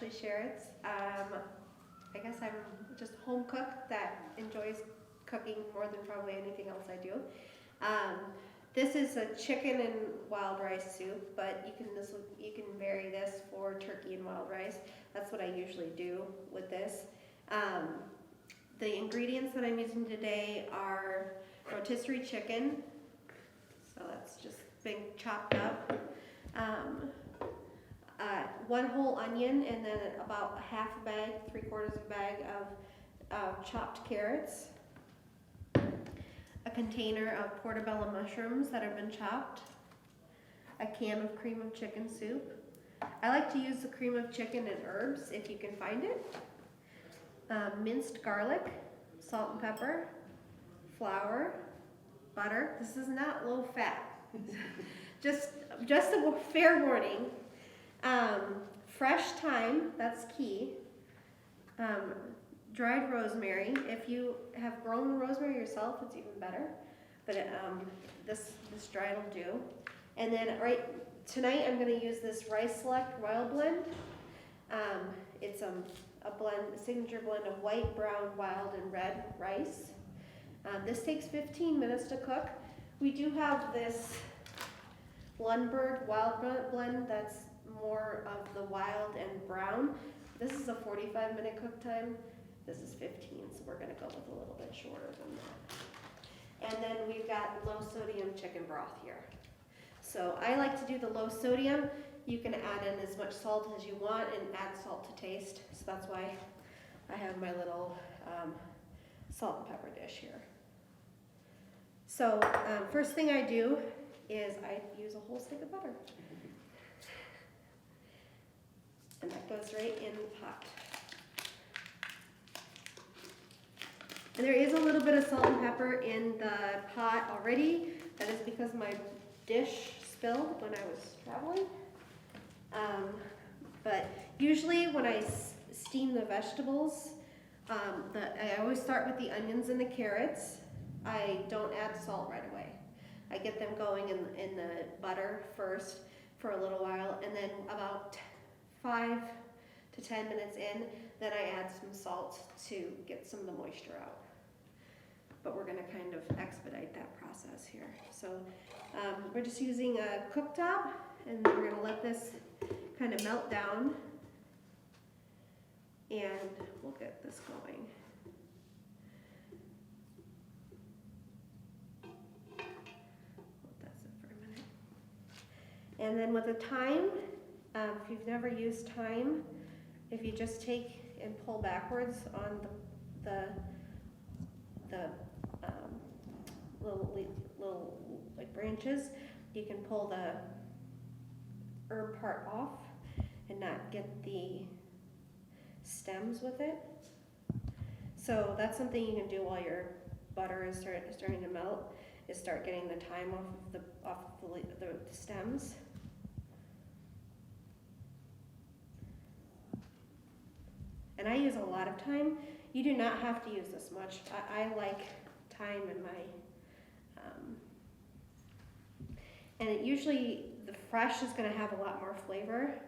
actually share it. I guess I'm just a home cook that enjoys cooking more than probably anything else I do. This is a chicken and wild rice soup, but you can vary this for turkey and wild rice. That's what I usually do with this. The ingredients that I'm using today are rotisserie chicken, so that's just been chopped up. One whole onion, and then about half a bag, 3/4 of a bag of chopped carrots. A container of portobello mushrooms that have been chopped. A can of cream of chicken soup. I like to use the cream of chicken and herbs if you can find it. Minced garlic, salt and pepper, flour, butter. This is not low fat. just a fair warning. Fresh thyme, that's key. Dried rosemary. If you have grown rosemary yourself, it's even better. But this dried will do. And then tonight I'm going to use this Rice Select Royal Blend. It's a signature blend of white, brown, wild, and red rice. This takes 15 minutes to cook. We do have this Lundberg Wild Blend that's more of the wild and brown. This is a 45-minute cook time. This is 15, so we're going to go with a little bit shorter than that. And then we've got low sodium chicken broth here. So I like to do the low sodium. You can add in as much salt as you want and add salt to taste. So that's why I have my little salt and pepper dish here. So first thing I do is I use a whole stick of butter. And that goes right in the pot. And there is a little bit of salt and pepper in the pot already. That is because my dish spilled when I was traveling. But usually when I steam the vegetables, I always start with the onions and the carrots. I don't add salt right away. I get them going in the butter first for a little while, and then about 5 to 10 minutes in, then I add some salt to get some of the moisture out. But we're going to kind of expedite that process here. So we're just using a cooktop, and we're going to let this kind of melt down, and we'll get this going. That's it for a minute. And then with the thyme, if you've never used thyme, if you just take and pull backwards on the little like branches, you can pull the herb part off and not get the stems with it. So that's something you can do while your butter is starting to melt, is start getting the thyme off the stems. And I use a lot of thyme. You do not have to use this much. I like thyme in my, and usually the fresh is going to have a lot more flavor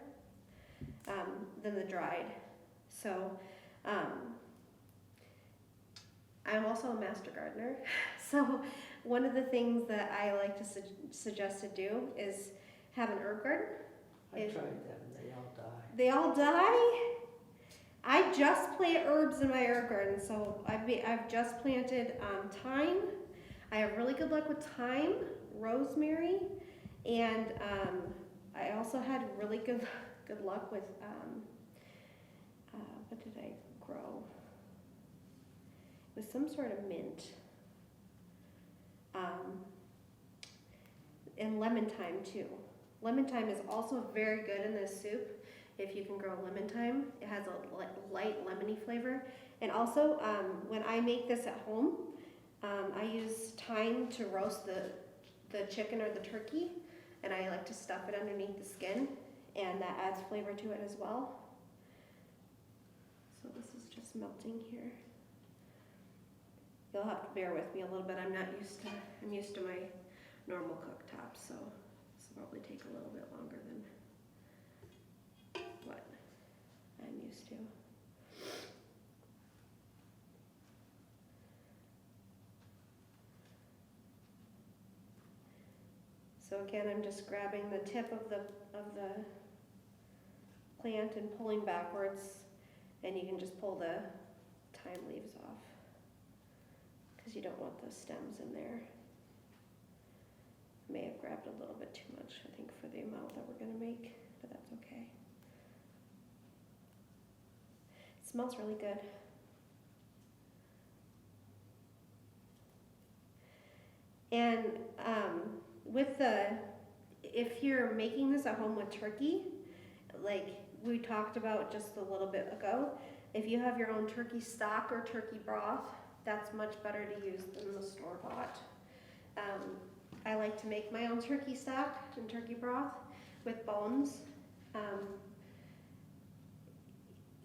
than the dried. So I'm also a master gardener. So one of the things that I like to suggest to do is have an herb garden. I tried them, they all die. They all die? I just plant herbs in my herb garden, so I've just planted thyme. I have really good luck with thyme, rosemary, and I also had really good luck with what did I grow? It was some sort of mint, and lemon thyme too. Lemon thyme is also very good in this soup. If you can grow lemon thyme, it has a light lemony flavor. And also, when I make this at home, I use thyme to roast the chicken or the turkey, and I like to stuff it underneath the skin, and that adds flavor to it as well. So this is just melting here. You'll have to bear with me a little bit. I'm used to my normal cooktop, so this will probably take a little bit longer than what I'm too. So again, I'm just grabbing the tip of the plant and pulling backwards, and you can just pull the thyme leaves off because you don't want the stems in there. May have grabbed a little bit too much, I think, for the amount that we're going to make, but that's okay. It smells really good. And if you're making this at home with turkey, like we talked about just a little bit ago, if you have your own turkey stock or turkey broth, that's much better to use than the store-bought. I like to make my own turkey stock and turkey broth with bones.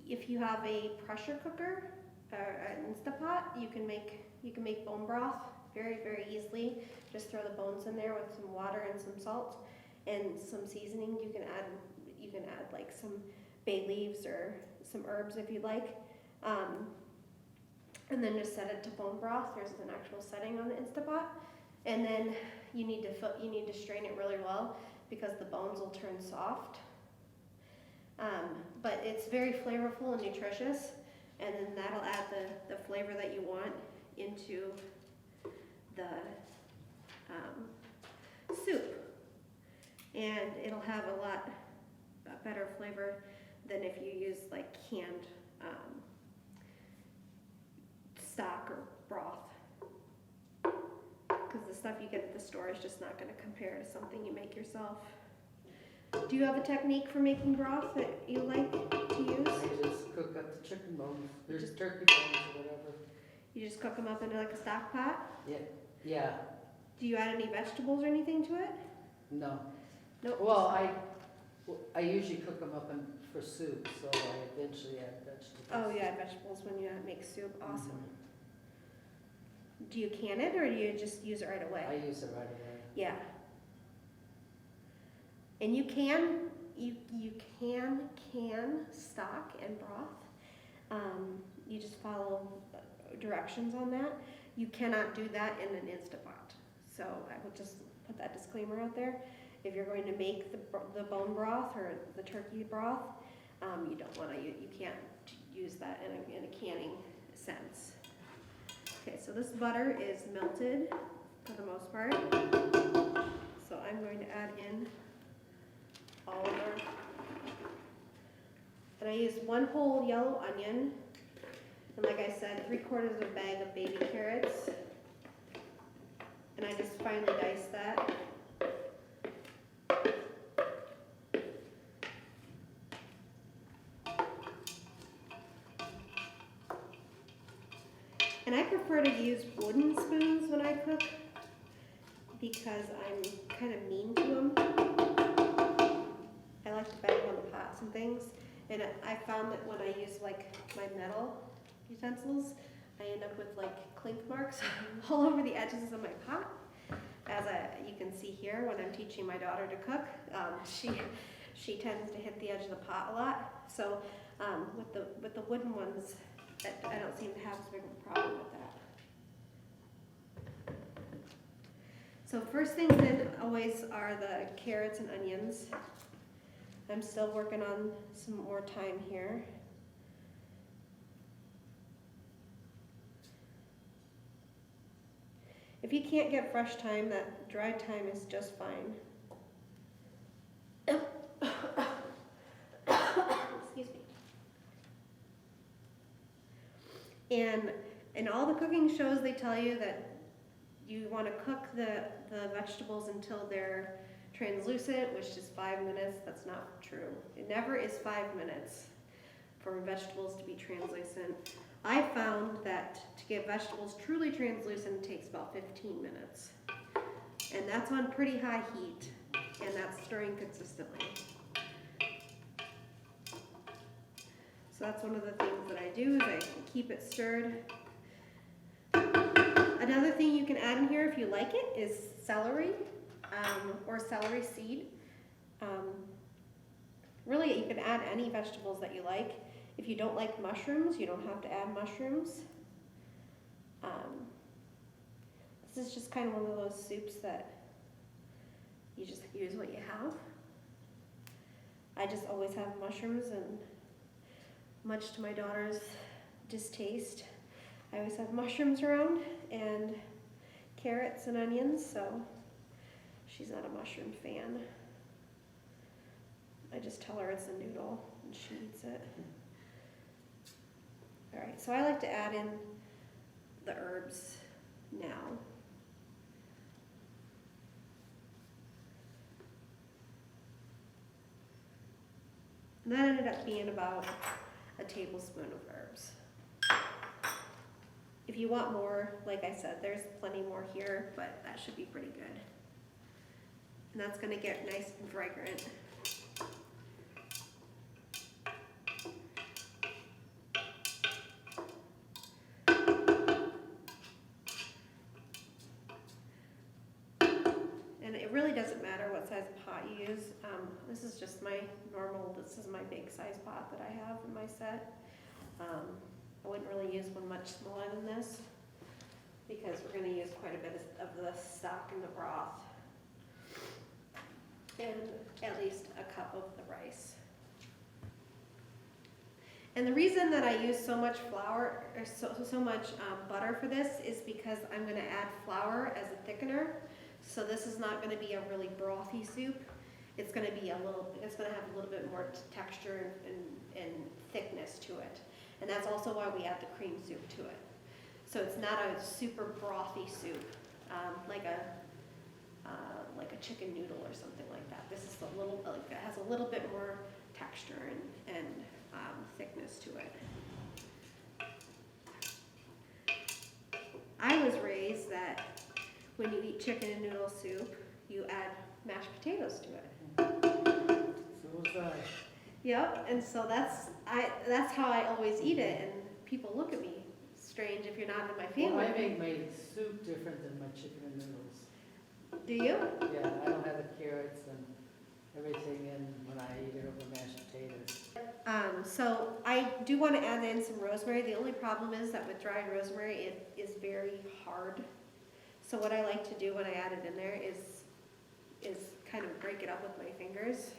If you have a pressure cooker or an Instapot, you can make bone broth very, very easily. Just throw the bones in there with some water and some salt and some seasoning. You can add like some bay leaves or some herbs if you like. And then just set it to bone broth. There's an actual setting on the Instapot. And then you need to strain it really well because the bones will turn soft. But it's very flavorful and nutritious, and then that'll add the flavor that you want into the soup. And it'll have a lot better flavor than if you use like canned stock or broth. Because the stuff you get at the store is just not going to compare to something you make yourself. Do you have a technique for making broth that you like to use? I just cook up the chicken bones, or just turkey bones or whatever. You just cook them up into like a stock pot? Yeah. Do you add any vegetables or anything to it? No. Nope. Well, I usually cook them up for soup, so I eventually add vegetables. Oh, you add vegetables when you make soup. Awesome. Do you can it or do you just use it right away? I use it right away. Yeah. And you can stock and broth. You just follow directions on that. You cannot do that in an Instapot. So I will just put that disclaimer out there. If you're going to make the bone broth or the turkey broth, you can't use that in a canning sense. Okay, so this butter is melted for the most part. So I'm going to add in all of our, and I used 1 whole yellow onion, and like I said, 3/4 of a bag of baby carrots, and I just finely diced that. And I prefer to use wooden spoons when I cook because I'm kind of mean to them. I like to bang on the pots and things, and I found that when I use like my metal utensils, I end up with like clink marks all over the edges of my pot. As you can see here, when I'm teaching my daughter to cook, she tends to hit the edge of the pot a lot. So with the wooden ones, I don't seem to have as big of a problem with that. So first things in always are the carrots and onions. I'm still working on some more thyme here. If you can't get fresh thyme, that dried thyme is just fine. Excuse me. And in all the cooking shows, they tell you that you want to cook the vegetables until they're translucent, which is 5 minutes. That's not true. It never is 5 minutes for vegetables to be translucent. I found that to get vegetables truly translucent, it takes about 15 minutes. And that's on pretty high heat, and that's stirring consistently. So that's one of the things that I do is I keep it stirred. Another thing you can add in here if you like it is celery or celery seed. Really, you can add any vegetables that you like. If you don't like mushrooms, you don't have to add mushrooms. This is just kind of one of those soups that you just use what you have. I just always have mushrooms, and much to my daughter's distaste, I always have mushrooms around and carrots and onions, so she's not a mushroom fan. I just tell her it's a noodle and she eats it. All right, so I like to add in the herbs now. And that ended up being about a tablespoon of herbs. If you want more, like I said, there's plenty more here, but that should be pretty good. And that's gonna get nice and fragrant. And it really doesn't matter what size pot you use. This is just my normal, this is my big size pot that I have in my set. I wouldn't really use one much smaller than this because we're gonna use quite a bit of the stock in the broth. And at least a cup of the rice. And the reason that I use so much flour, or so much butter for this is because I'm gonna add flour as a thickener. So this is not gonna be a really brothy soup. It's gonna be it's gonna have a little bit more texture and thickness to it. And that's also why we add the cream soup to it. So it's not a super brothy soup, like a chicken noodle or something like that. This is a little, it has a little bit more texture and thickness to it. I was raised that when you eat chicken and noodle soup, you add mashed potatoes to it. So was I. Yep, and so that's how I always eat it, and people look at me strange if you're not in my family. Well, I make my soup different than my chicken and noodles. Do you? Yeah, I don't have the carrots and everything in when I eat it over mashed potatoes. So I do want to add in some rosemary. The only problem is that with dried rosemary, it is very hard. So what I like to do when I add it in there is kind of break it up with my fingers.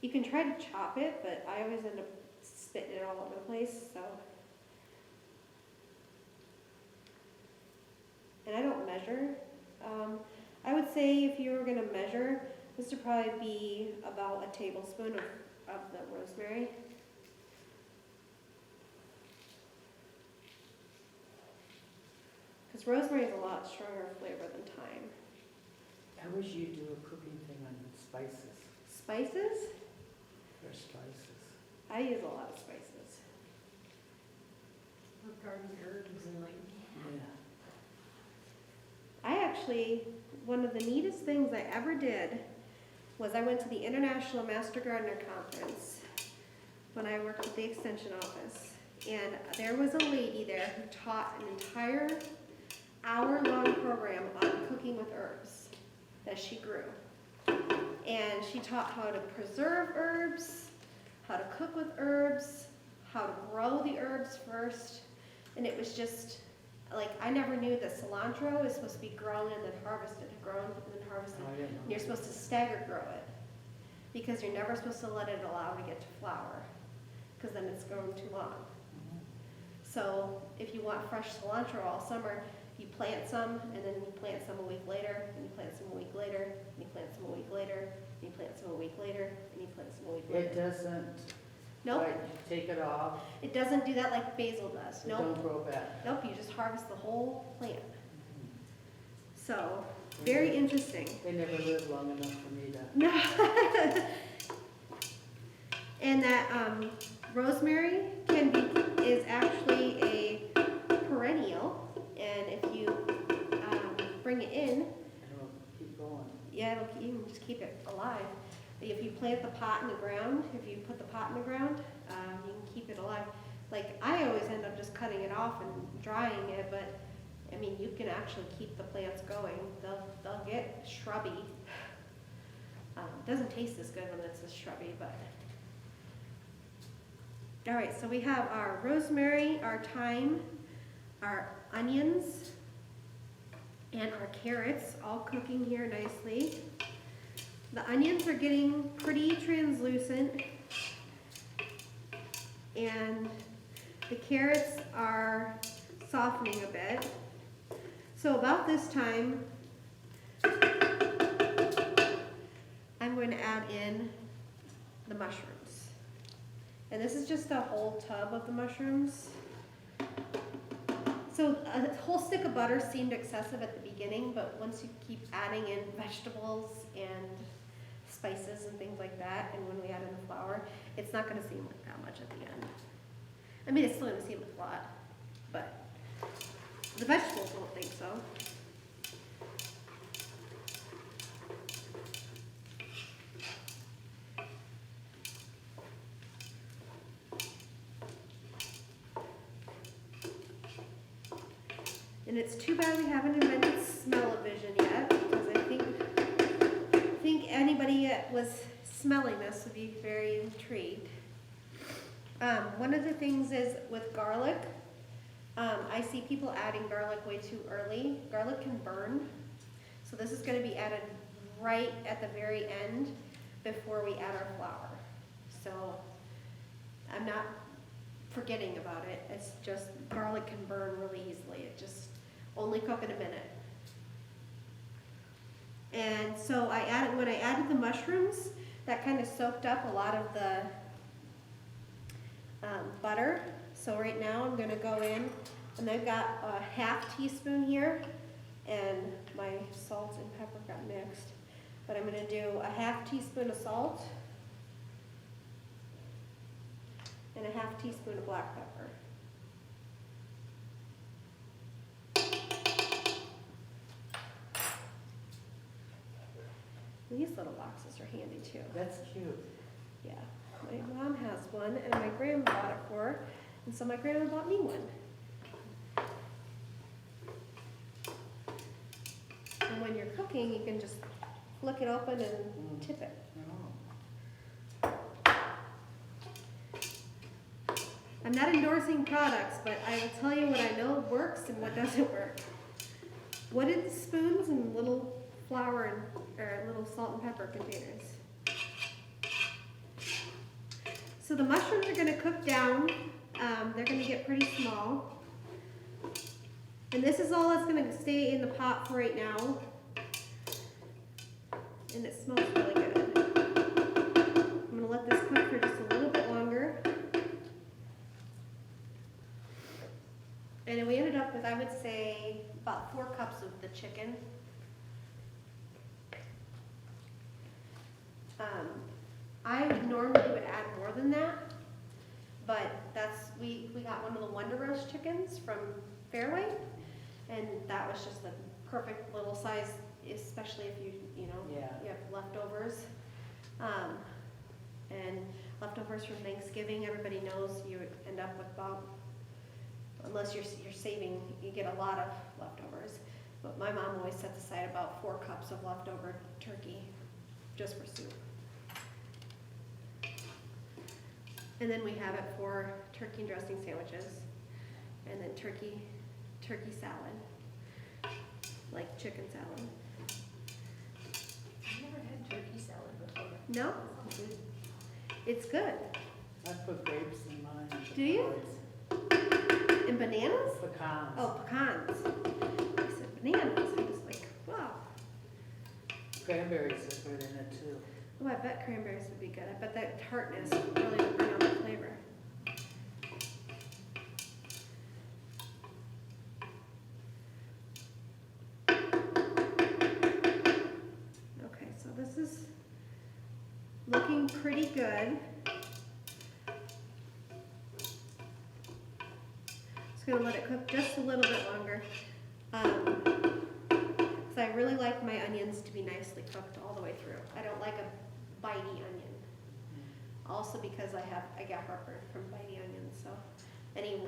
You can try to chop it, but I always end up spitting it all over the place, so. And I don't measure. I would say if you were gonna measure, this would probably be about a tablespoon of the rosemary. Because rosemary is a lot stronger flavor than thyme. I wish you'd do a cooking thing on spices. Spices? Fresh spices. I use a lot of spices. Garden herbs and like. Yeah. I actually, one of the neatest things I ever did was I went to the International Master Gardener Conference when I worked at the Extension Office. And there was a lady there who taught an entire hour-long program on cooking with herbs that she grew. And she taught how to preserve herbs, how to cook with herbs, how to grow the herbs first. And it was just, like, I never knew that cilantro is supposed to be grown and then harvested, grown and then harvested. Oh, I didn't know. And you're supposed to stagger grow it because you're never supposed to let it allow to get to flower because then it's grown too long. So if you want fresh cilantro all summer, you plant some and then you plant some a week later and you plant some a week later and you plant some a week later and you plant some a week later and you plant some a week later. It doesn't, Nope, like, you take it off, it doesn't do that like basil does. it Nope, don't grow back. nope, you just harvest the whole plant. So, very interesting. They never lived long enough for me to. No. And that rosemary is actually a perennial, and if you bring it in, It'll keep going. yeah, you can just keep it alive. If you plant the pot in the ground, if you put the pot in the ground, you can keep it alive. Like, I always end up just cutting it off and drying it, but I mean, you can actually keep the plants going. They'll get shrubby. Doesn't taste as good when it's as shrubby, but. All right, so we have our rosemary, our thyme, our onions, and our carrots all cooking here nicely. The onions are getting pretty translucent, and the carrots are softening a bit. So about this time, I'm going to add in the mushrooms. And this is just a whole tub of the mushrooms. So a whole stick of butter seemed excessive at the beginning, but once you keep adding in vegetables and spices and things like that, and when we add in the flour, it's not gonna seem like that much at the end. I mean, it's still gonna seem like a lot, but the vegetables won't think so. And it's too bad we haven't invented smell-o-vision yet, because I think anybody that was smelling this would be very intrigued. One of the things is with garlic, I see people adding garlic way too early. Garlic can burn, so this is going to be added right at the very end before we add our flour. So I'm not forgetting about it. It's just garlic can burn really easily. It just only cook in a minute. And so when I added the mushrooms, that kind of soaked up a lot of the butter. So right now I'm gonna go in, and I've got a half teaspoon here, and my salt and pepper got mixed. But I'm gonna do a half teaspoon of salt and a half teaspoon of black pepper. These little boxes are handy too. That's cute. Yeah, my mom has one, and my grandma bought it for her, and so my grandma bought me one. And when you're cooking, you can just flick it open and tip it. Oh. I'm not endorsing products, but I will tell you what I know works and what doesn't work. Wooden spoons and little flour and or little salt and pepper containers. So the mushrooms are going to cook down. They're going to get pretty small. And this is all that's going to stay in the pot for right now. And it smells really good. I'm going to let this cook for just a little bit longer. And then we ended up with, I would say, about 4 cups of the chicken. I normally would add more than that, but we got one of the Wonder Roast chickens from Fairway, and that was just the perfect little size, especially if you have leftovers. And leftovers from Thanksgiving, everybody knows you end up with about, unless you're saving, you get a lot of leftovers. But my mom always sets aside about 4 cups of leftover turkey just for soup. And then we have it for turkey and dressing sandwiches, and then turkey salad, like chicken salad. I've never had turkey salad before. No? It's good. I put grapes in mine. Do you? And bananas? Pecans. Oh, pecans. I said bananas. I was like, wow. Cranberries are good in it too. Oh, I bet cranberries would be good. I bet that tartness really would bring out the flavor. Okay, so this is looking pretty good. Just gonna let it cook just a little bit longer. Because I really like my onions to be nicely cooked all the way through. I don't like a bitey onion. Also because I get heartburn from bitey onions, so any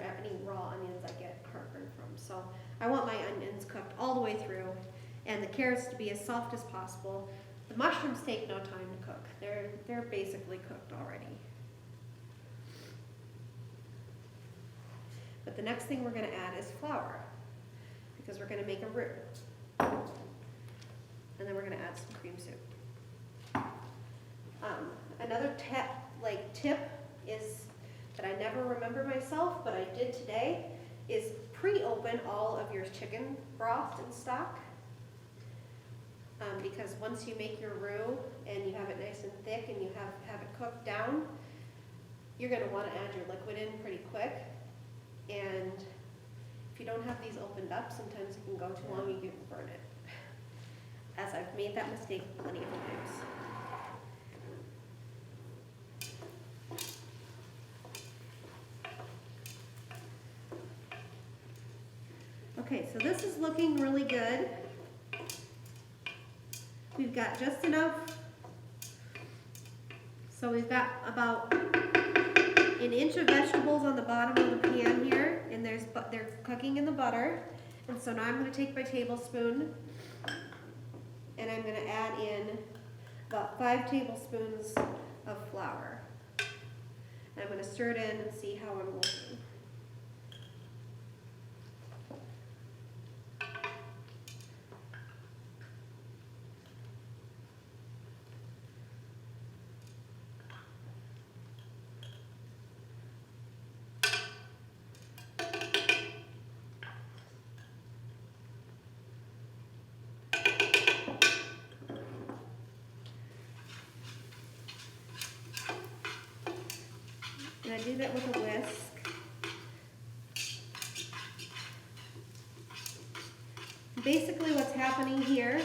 raw onions I get heartburn from. So I want my onions cooked all the way through, and the carrots to be as soft as possible. The mushrooms take no time to cook. They're basically cooked already. But the next thing we're gonna add is flour, because we're gonna make a roux. And then we're gonna add some cream soup. Another tip is that I never remember myself, but I did today, is pre-open all of your chicken broth and stock. Because once you make your roux and you have it nice and thick and you have it cooked down, you're gonna wanna add your liquid in pretty quick. And if you don't have these opened up, sometimes it can go too long, you can burn it. As I've made that mistake plenty of times. Okay, so this is looking really good. We've got just enough. So we've got about an inch of vegetables on the bottom of the pan here, and they're cooking in the butter. And so now I'm going to take my tablespoon, and I'm going to add in about 5 tablespoons of flour. And I'm going to stir it in and see how I'm looking. And I do that with a whisk. Basically what's happening here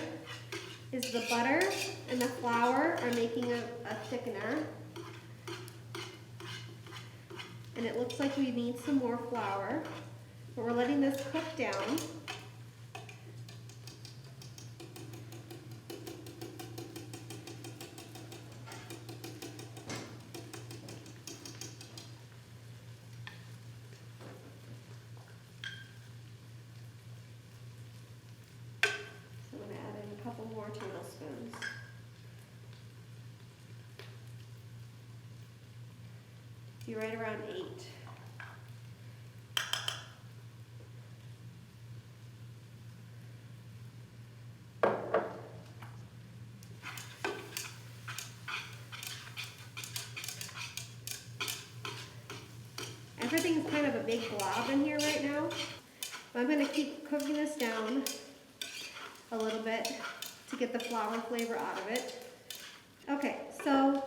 is the butter and the flour are making a thickener. And it looks like we need some more flour, but we're letting this cook down. Couple more tablespoons. Be right around 8. Everything's kind of a big glob in here right now. I'm going to keep cooking this down a little bit to get the flour flavor out of it. Okay, so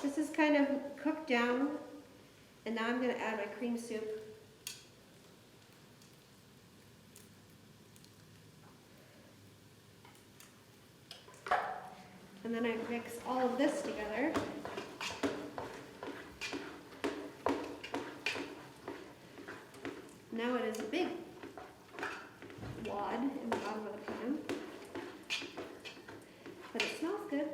this is kind of cooked down, and now I'm going to add my cream soup. And then I mix all of this together. Now it is a big wad in the bottom of the pan. But it smells good.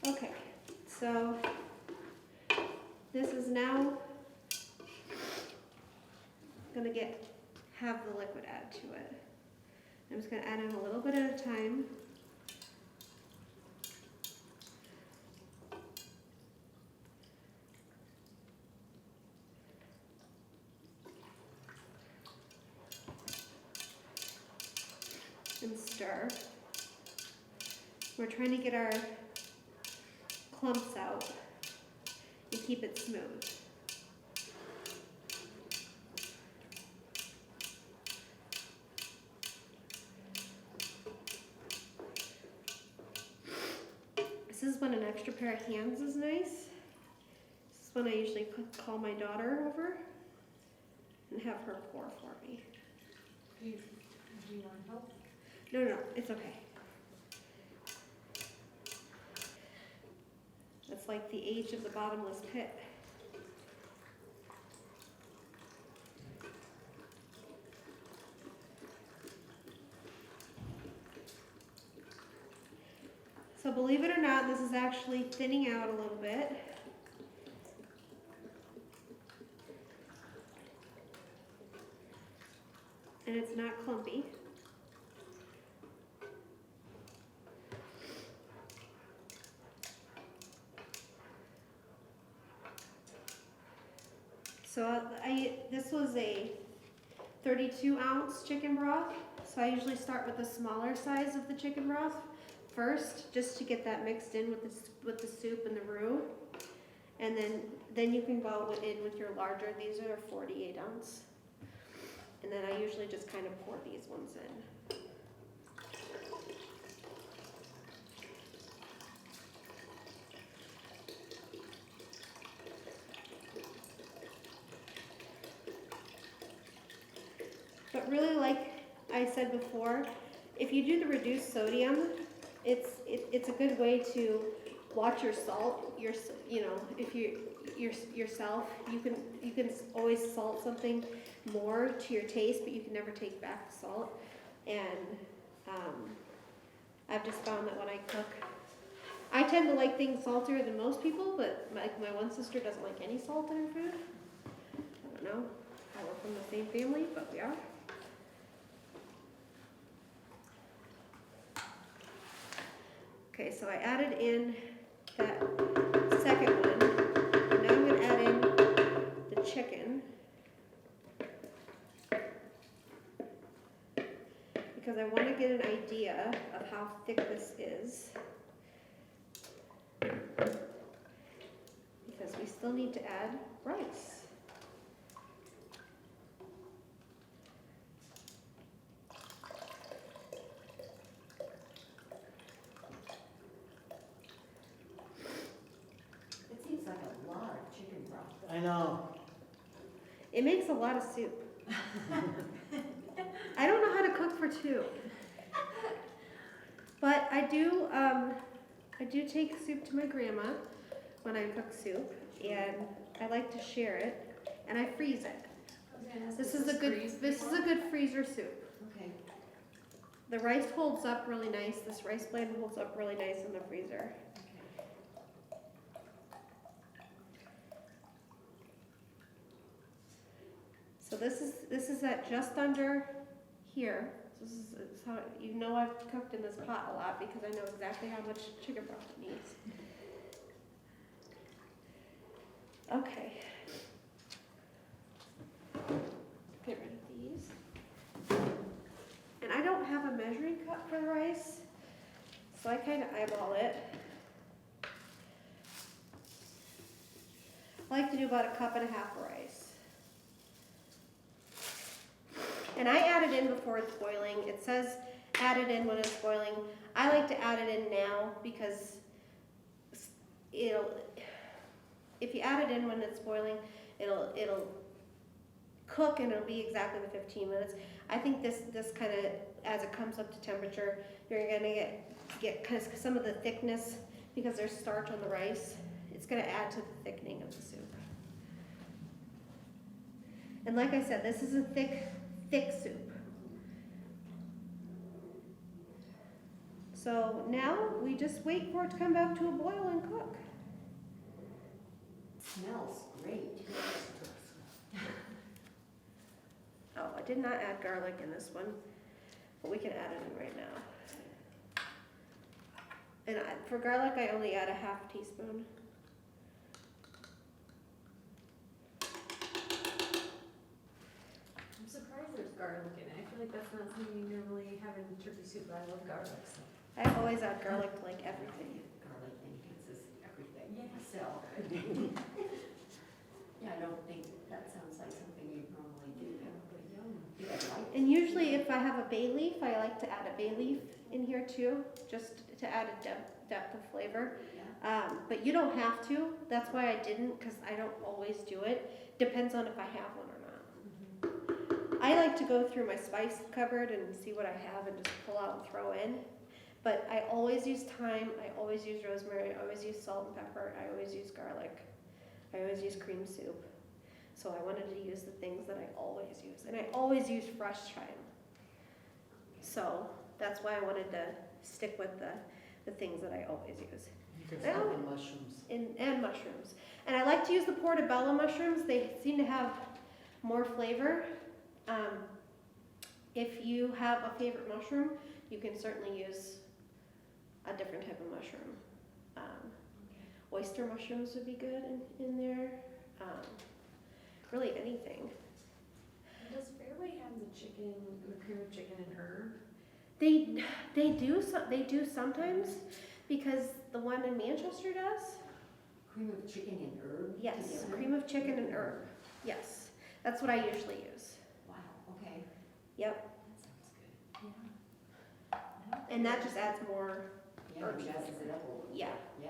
Okay, so this is now gonna have the liquid add to it. I'm just gonna add in a little bit at a time. And stir. We're trying to get our clumps out and keep it smooth. This is when an extra pair of hands is nice. This is when I usually call my daughter over and have her pour for me. Do you want help? No, it's okay. That's like the age of the bottomless pit. So believe it or not, this is actually thinning out a little bit. and it's not clumpy. So this was a 32-ounce chicken broth. So I usually start with the smaller size of the chicken broth first, just to get that mixed in with the soup and the roux. And then you can go in with your larger. These are 48-ounce. And then I usually just kind of pour these ones in. But really, like I said before, if you do the reduced sodium, it's a good way to watch your salt. If yourself, you can always salt something more to your taste, but you can never take back the salt. And I've just found that when I cook, I tend to like things saltier than most people, but my one sister doesn't like any salt in her food. I don't know how we're from the same family, but we are. Okay, so I added in that second one. Now I'm going to add in the chicken, because I want to get an idea of how thick this is, because we still need to add rice. I know. It makes a lot of soup. I don't know how to cook for two. But I do take soup to my grandma when I cook soup, and I like to share it, and I freeze it. This is a good freezer soup. Okay. The rice holds up really nice. This rice blend holds up really nice in the freezer. So this is at just under here. This is how I've cooked in this pot a lot because I know exactly how much chicken broth it needs. Okay. Get rid of these. And I don't have a measuring cup for the rice, so I kind of eyeball it. I like to do about 1.5 cups of rice. And I add it in before it's boiling. It says add it in when it's boiling. I like to add it in now because if you add it in when it's boiling, it'll cook and it'll be exactly the 15 minutes. I think this kind of, as it comes up to temperature, you're gonna get kind of some of the thickness because there's starch on the rice. It's gonna add to the thickening of the soup. And like I said, this is a thick soup. So now we just wait for it to come back to a boil and cook. Smells great. Oh, I did not add garlic in this one, but we can add it in right now. And for garlic, I only add 1/2 teaspoon. I'm surprised there's garlic in it. I feel like that's not something you normally have in turkey soup, but I love garlic, so. I always add garlic to like everything. Garlic enhances everything. Yeah. So, yeah, I don't think that sounds like something you'd normally do, but yeah, I like it. And usually if I have a bay leaf, I like to add a bay leaf in here too, just to add a depth of flavor. Yeah. But you don't have to. That's why I didn't, because I don't always do it. Depends on if I have one or not. Mm-hmm. I like to go through my spice cupboard and see what I have and just pull out and throw in. But I always use thyme, I always use rosemary, I always use salt and pepper, I always use garlic, I always use cream soup. So I wanted to use the things that I always use. And I always use fresh thyme. So that's why I wanted to stick with the things that I always use. You can throw in mushrooms. And mushrooms. And I like to use the portobello mushrooms. They seem to have more flavor. If you have a favorite mushroom, you can certainly use a different type of mushroom. Oyster mushrooms would be good in there. Really anything. Does Fairway have the chicken, the cream of chicken and herb? They do sometimes, because the one in Manchester does. Cream of chicken and herb? Yes, together? cream of chicken and herb. Yes, that's what I usually use. Wow, okay. Yep, That sounds good. Yeah. and that just adds more. Yeah, herb it messes it up a little. Yeah. Yeah.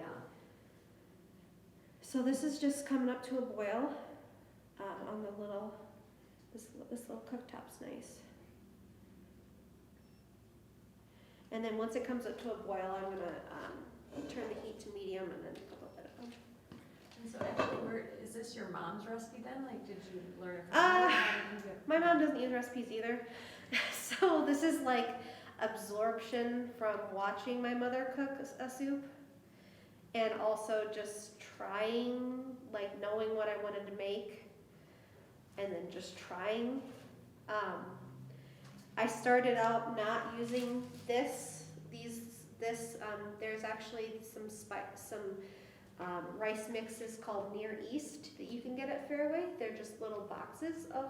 So this is just coming up to a boil on the little. This little cooktop's nice. And then once it comes up to a boil, I'm gonna turn the heat to medium and then a little bit of them. And so actually, is this your mom's recipe then? Like, did you learn it from her? How did you get- My mom doesn't use recipes either, so this is like absorption from watching my mother cook a soup, and also just trying, like knowing what I wanted to make, and then just trying. I started out not using this. There's actually some rice mixes called Near East that you can get at Fairway. They're just little boxes of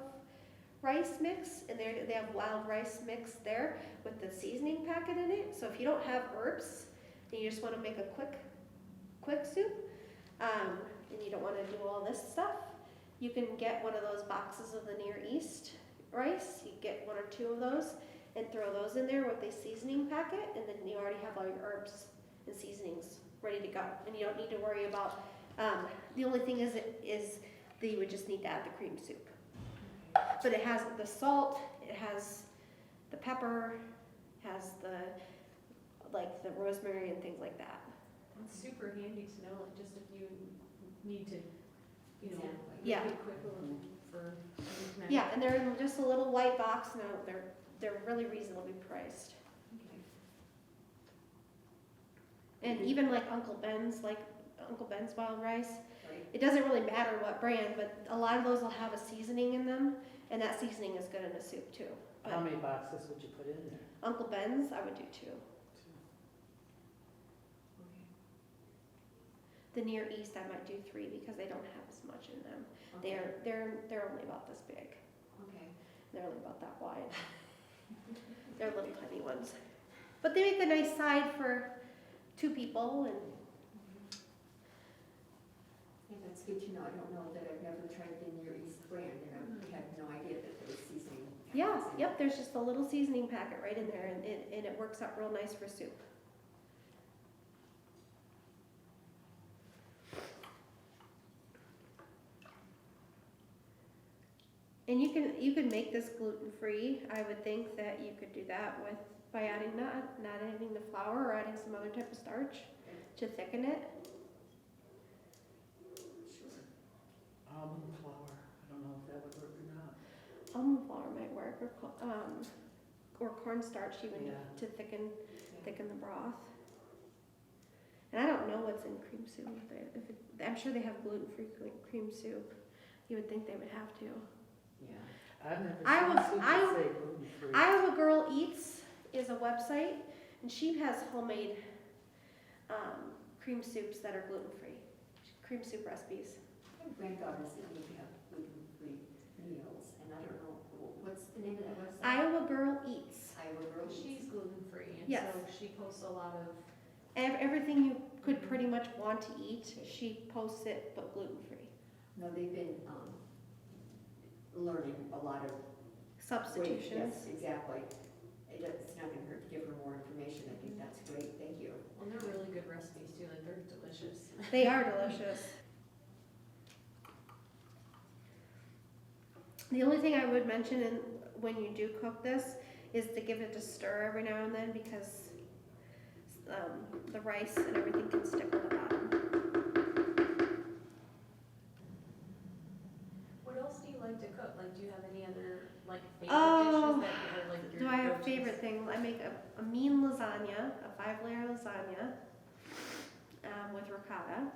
rice mix, and they have wild rice mix there with the seasoning packet in it. So if you don't have herbs and you just want to make a quick soup, and you don't want to do all this stuff, you can get one of those boxes of the Near East rice. You get 1 or 2 of those and throw those in there with a seasoning packet, and then you already have all your herbs and seasonings ready to go, and you don't need to worry about. The only thing is that you would just need to add the cream soup. But it has the salt, it has the pepper, has the rosemary and things like that. It's super handy to know, like just if you need to, you know, Exactly. Yeah. make it quick for tonight. Yeah, and they're in just a little white box now. They're really reasonably priced. Okay. And even like Uncle Ben's wild rice, Right. it doesn't really matter what brand, but a lot of those will have a seasoning in them, and that seasoning is good in a soup too. But How many boxes would you put in there? Uncle Ben's, I would do 2. The Near East, I might do 3 because they don't have as much in them. Okay. They're only about this big. Okay. They're only about that wide. They're little tiny ones, but they make a nice side for 2 people. And Yeah, that's good to know. I don't know that I've never tried the Near East brand, and I had no idea that there was seasoning. yeah, packets in yep. There's just a little seasoning packet right in there, and it works out real nice for soup. And you can make this gluten-free. I would think that you could do that by adding not adding the flour or adding some other type of starch to thicken it. Sure. Almond flour, I don't know if that would work or not. Almond flour might work, or cornstarch even Yeah. to thicken the broth. And I don't know what's in cream soup. I'm sure they have gluten-free cream soup. You would think they would have to. Yeah. I've never I seen was- soup I- that say gluten-free. Iowa Girl Eats is a website, and she has homemade cream soups that are gluten-free. Cream soup recipes. My granddaughter said we have gluten-free meals, and I don't know, what's the name of that website? Iowa Girl Eats. Iowa Girl. She's gluten-free, and Yes. so she posts a lot of, Everything you could pretty much want to eat, she posts it, but gluten-free. No, they've been, learning a lot of ways. Substitutions. Yes, exactly. It's not gonna hurt to give her more information. I think that's great. Thank you. well, they're really good recipes too, like they're delicious. They are delicious. The only thing I would mention when you do cook this is to give it a stir every now and then, because the rice and everything can stick on the bottom. What else do you like to cook? Like, do you have any other, like, Oh, favorite dishes that are like your Do I have go-tos? favorite things? I make a mean lasagna, a 5-layer lasagna with ricotta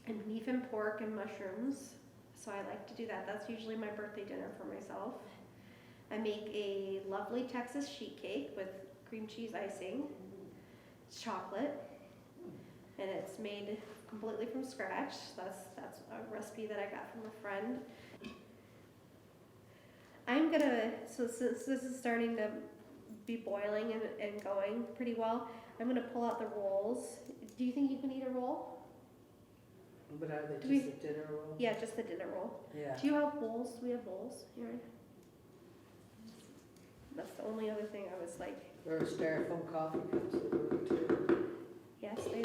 and beef and pork and mushrooms. So I like to do that. That's usually my birthday dinner for myself. I make a lovely Texas sheet cake with cream cheese icing, chocolate, and it's made completely from scratch. That's a recipe that I got from a friend. So since this is starting to be boiling and going pretty well, I'm gonna pull out the rolls. Do you think you can eat a roll? But are they Do just a dinner roll? Yeah, just the dinner roll. Yeah. Do you have bowls? Do we have bowls here? That's the only other thing I was like, Or styrofoam coffee cups, they do it too. yes, they